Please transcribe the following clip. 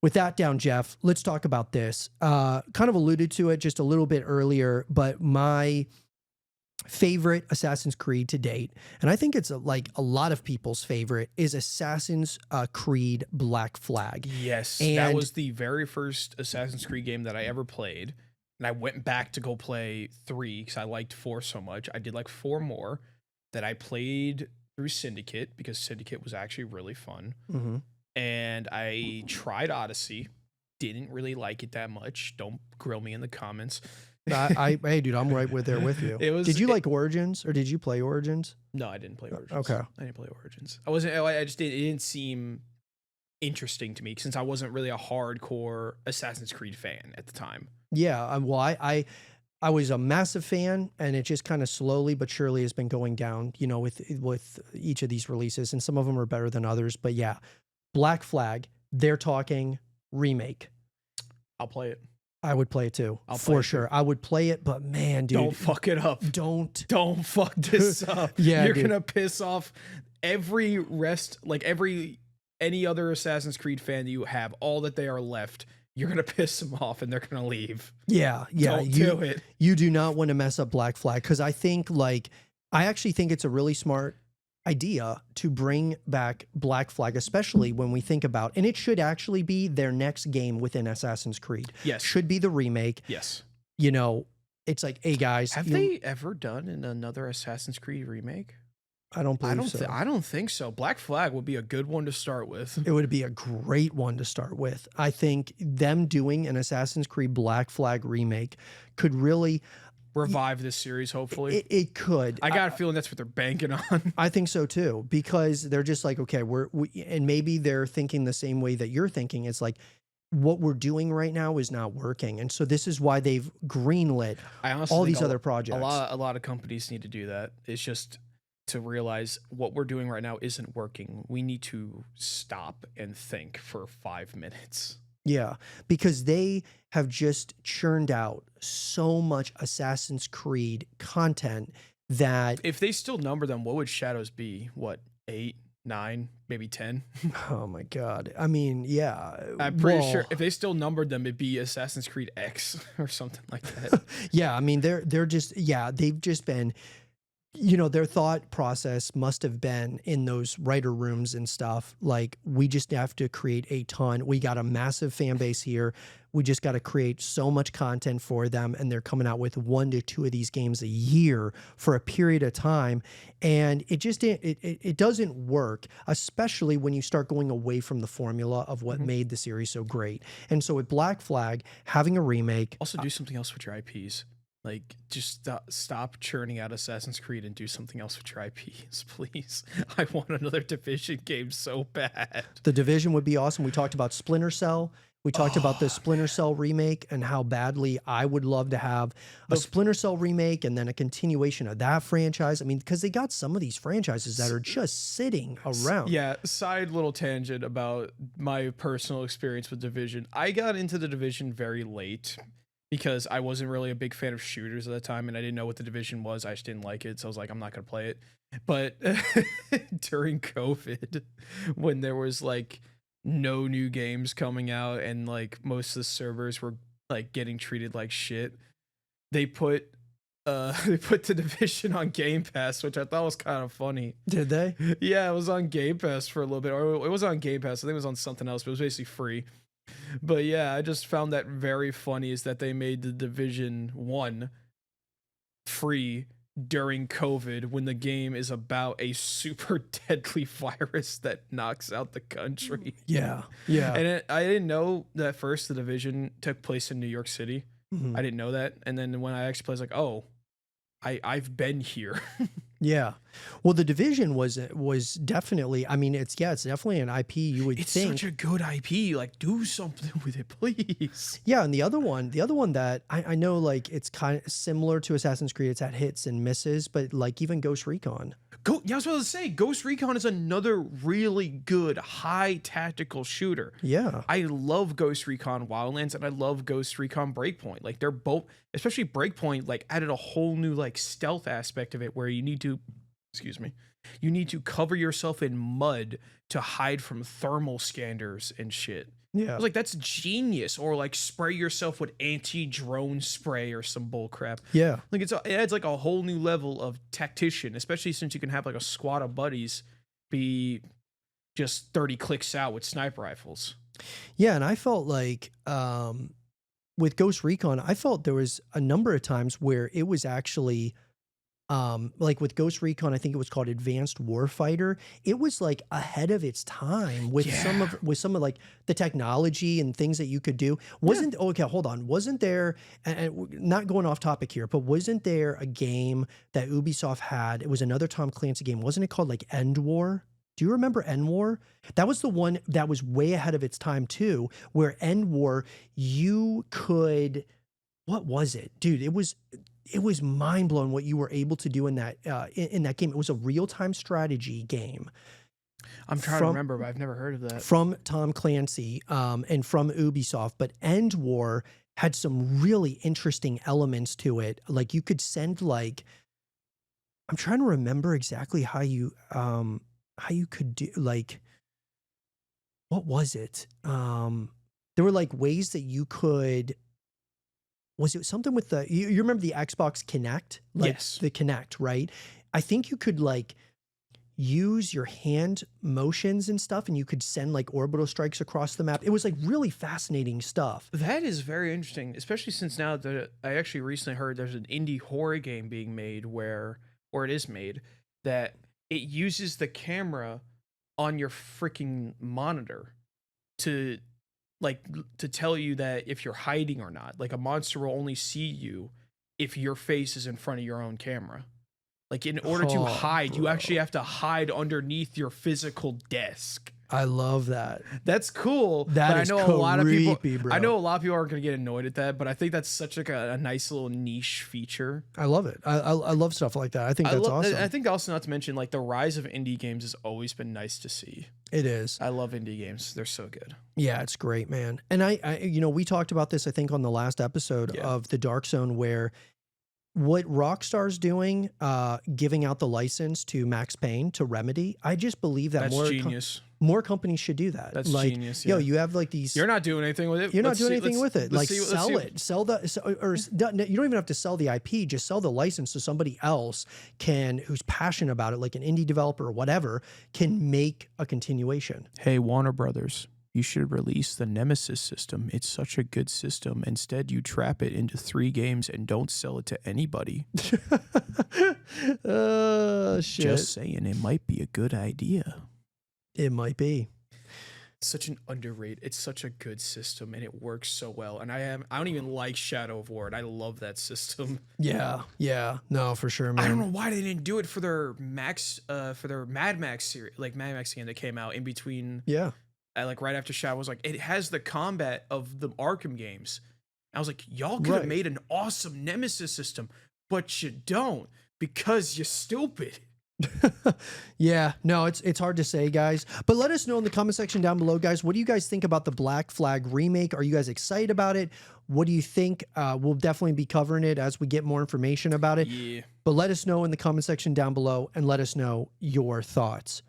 with that down, Jeff, let's talk about this. Kind of alluded to it just a little bit earlier, but my favorite Assassin's Creed to date, and I think it's like a lot of people's favorite, is Assassin's Creed Black Flag. Yes, And that was the very first Assassin's Creed game that I ever played. And I went back to go play 3 because I liked 4 so much. I did like 4 more that I played through Syndicate because Syndicate was actually really fun. Mhm. And I tried Odyssey. Didn't really like it that much. Don't grill me in the comments. Hey, dude, I'm right there with you. Did you like Origins, or did you play Origins? No, I didn't play Origins. Okay. I didn't play Origins. I just didn't. It didn't seem interesting to me since I wasn't really a hardcore Assassin's Creed fan at the time. Yeah. Well, I was a massive fan, and it just kind of slowly but surely has been going down, you know, with each of these releases, and some of them are better than others. But yeah, Black Flag, they're talking remake. I'll play it. I would play it too, for sure. I would play it, but man, dude, don't fuck it up. Don't fuck this up. Yeah, you're dude. gonna piss off any other Assassin's Creed fan that you have. All that they are left, you're gonna piss them off, and they're gonna leave. Yeah. Don't do it. You do not want to mess up Black Flag, because I actually think it's a really smart idea to bring back Black Flag, especially when we think about, and it should actually be their next game within Assassin's Creed. Yes. Should be the remake. Yes. You know, it's like, hey guys, Have they ever done another Assassin's Creed remake? I don't believe so. I don't think so. Black Flag would be a good one to start with. It would be a great one to start with. I think them doing an Assassin's Creed Black Flag remake could really revive this series, hopefully. It could. I got a feeling that's what they're banking on. I think so too, because they're just like, okay, and maybe they're thinking the same way that you're thinking. It's like, what we're doing right now is not working, and so this is why they've greenlit all these other projects. A lot of companies need to do that. It's just to realize what we're doing right now isn't working. We need to stop and think for 5 minutes. Yeah, because they have just churned out so much Assassin's Creed content that if they still number them, what would Shadows be? What, 8, 9, maybe 10? Oh my God. I mean, yeah. I'm pretty sure if they still numbered them, it'd be Assassin's Creed X or something like that. Yeah, I mean, they're just, yeah, they've just been, you know, their thought process must have been in those writer rooms and stuff. Like, we just have to create a ton. We got a massive fan base here. We just got to create so much content for them. And they're coming out with 1 to 2 of these games a year for a period of time. And it just, it doesn't work, especially when you start going away from the formula of what made the series so great. And so with Black Flag, having a remake. Also do something else with your IPs. Like, just stop churning out Assassin's Creed and do something else with your IPs, please. I want another Division game so bad. The Division would be awesome. We talked about Splinter Cell. We talked about the Splinter Cell remake and how badly I would love to have a Splinter Cell remake and then a continuation of that franchise. I mean, because they got some of these franchises that are just sitting around. Yeah, side little tangent about my personal experience with Division. I got into the Division very late, because I wasn't really a big fan of shooters at the time, and I didn't know what the Division was. I just didn't like it, so I was like, I'm not going to play it. But during COVID, when there was like no new games coming out and like most of the servers were like getting treated like shit, they put the Division on Game Pass, which I thought was kind of funny. Did they? Yeah, it was on Game Pass for a little bit, or it was on Game Pass. I think it was on something else, but it was basically free. But yeah, I just found that very funny, is that they made the Division 1 free during COVID when the game is about a super deadly virus that knocks out the country. Yeah. Yeah. And I didn't know that at first the Division took place in New York City. I didn't know that. And then when I actually played, I was like, oh, I've been here. Yeah. Well, the Division was definitely, I mean, it's definitely an IP you would think. It's such a good IP. Like, do something with it, please. Yeah, and the other one that I know, like, it's kind of similar to Assassin's Creed. It's had hits and misses, but like even Ghost Recon. Yeah, I was about to say, Ghost Recon is another really good high tactical shooter. Yeah. I love Ghost Recon Wildlands, and I love Ghost Recon Breakpoint. Like, they're both, especially Breakpoint, like, added a whole new, like, stealth aspect of it where you need to cover yourself in mud to hide from thermal scanners and shit. I Yeah. was like, that's genius. Or like spray yourself with anti-drone spray or some bull crap. Yeah. Like it adds like a whole new level of tactician, especially since you can have like a squad of buddies be just 30 clicks out with sniper rifles. Yeah, and I felt like with Ghost Recon, I felt there was a number of times where it was actually like with Ghost Recon, I think it was called Advanced Warfighter. It was like ahead of its time with some of like the technology and things that you could do. Wasn't okay, hold on. Wasn't there, and not going off topic here, but wasn't there a game that Ubisoft had? It was another Tom Clancy game. Wasn't it called like End War? Do you remember End War? That was the one that was way ahead of its time too, where End War, you could, what was it? Dude, it was mind blowing what you were able to do in that game. It was a real-time strategy game. I'm trying to remember, but I've never heard of that. From Tom Clancy and from Ubisoft, but End War had some really interesting elements to it. Like you could send like, I'm trying to remember exactly how you could do, like, what was it? There were like ways that you could, was it something with the, you remember the Xbox Kinect? Like Yes. the Kinect, right? I think you could like use your hand motions and stuff, and you could send like orbital strikes across the map. It was like really fascinating stuff. That is very interesting, especially since now that I actually recently heard there's an indie horror game being made or it is made, that it uses the camera on your freaking monitor to tell you that if you're hiding or not. Like a monster will only see you if your face is in front of your own camera. Like in order to hide, you actually have to hide underneath your physical desk. I love that. That's cool. That is I know a lot of people. bro. I know a lot of people are going to get annoyed at that, but I think that's such like a nice little niche feature. I love it. I love stuff like that. I think that's awesome. I think also, not to mention, like the rise of indie games has always been nice to see. It is. I love indie games. They're so good. Yeah, it's great, man. And I you know, we talked about this, I think, on the last episode of the Dark Zone, where what Rockstar's doing, giving out the license to Max Payne, to Remedy, I just believe that That's genius. More companies should do that. That's like, genius. Yo, you have like these. You're not doing anything with it. You're not doing anything with it. Like sell it, or you don't even have to sell the IP. Just sell the license so somebody else can, who's passionate about it, like an indie developer or whatever, can make a continuation. Hey, Warner Brothers, you should release the Nemesis system. It's such a good system. Instead, you trap it into 3 games and don't sell it to anybody. Shit. Just saying, it might be a good idea. It might be. Such an underrated. It's such a good system, and it works so well. And I don't even like Shadow of War, and I love that system. Yeah, no, for sure, man. I don't know why they didn't do it for their Mad Max series, like Mad Max game that came out in between. Yeah, like right after Shadow. Was like, it has the combat of the Arkham games. I was like, y'all could have made an awesome Nemesis system, but you don't because you're stupid. Yeah, no, it's hard to say, guys, but let us know in the comment section down below, guys. What do you guys think about the Black Flag remake? Are you guys excited about it? What do you think? We'll definitely be covering it as we get more information about it. Yeah. But let us know in the comment section down below, and let us know your thoughts.